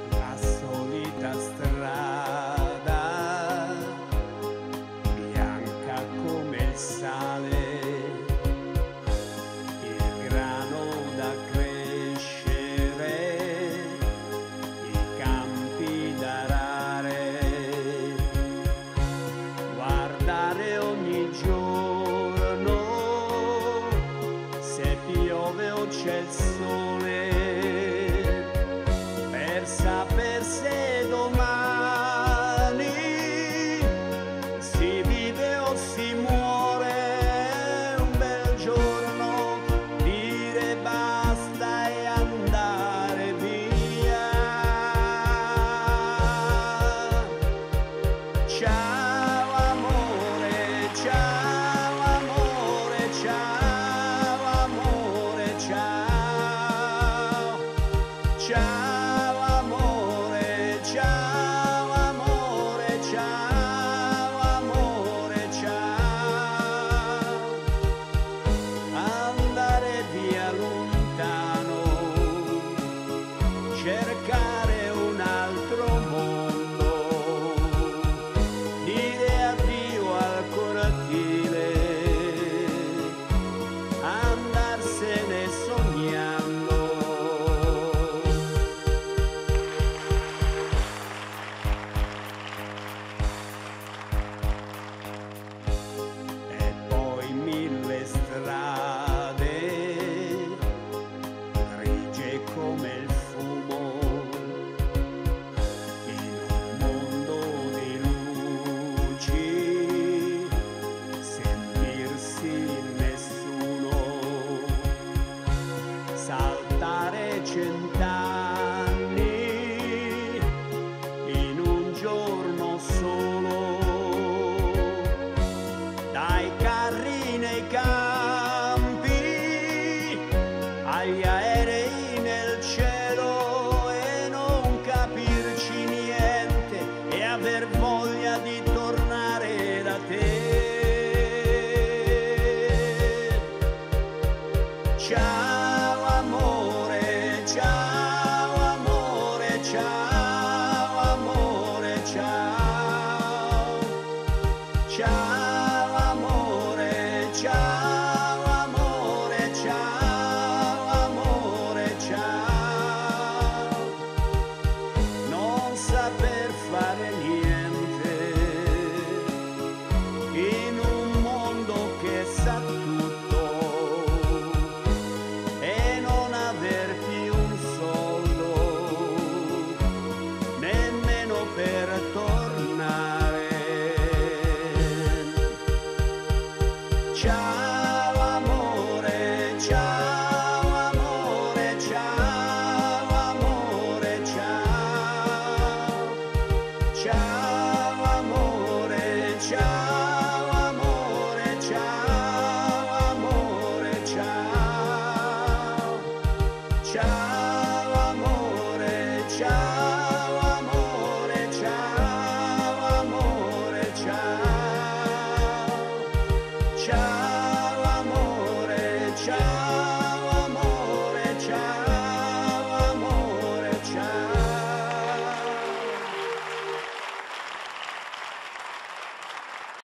La solita strada, bianca come il sale, il grano da crescere, i campi da arare, guardare ogni giorno se piove o c'è il sole, per saper se domani si vive o si muore. Un bel giorno dire basta e andare via. Ciao amore, ciao amore, ciao amore, ciao. Ciao amore, ciao amore, ciao amore, ciao. Andare via lontano, cercare un altro mondo, dire addio al cortile, andarsene sognando. E poi mille strade, grigie come il fumo, in un mondo di luci, sentirsi nessuno, saltare 100 anni in un giorno solo, dai carri nei campi agli aerei nel cielo, e non capirci niente e aver voglia di tornare da te. Ciao amore, ciao amore, ciao amore, ciao. Ciao amore, ciao amore, ciao amore, ciao. Non saper fare niente in un mondo che sa tutto, e non aver più un soldo nemmeno per tornare. Ciao amore, ciao amore, ciao amore, ciao. Ciao amore, ciao amore, ciao amore, ciao. Ciao amore, ciao amore, ciao amore, ciao. Ciao.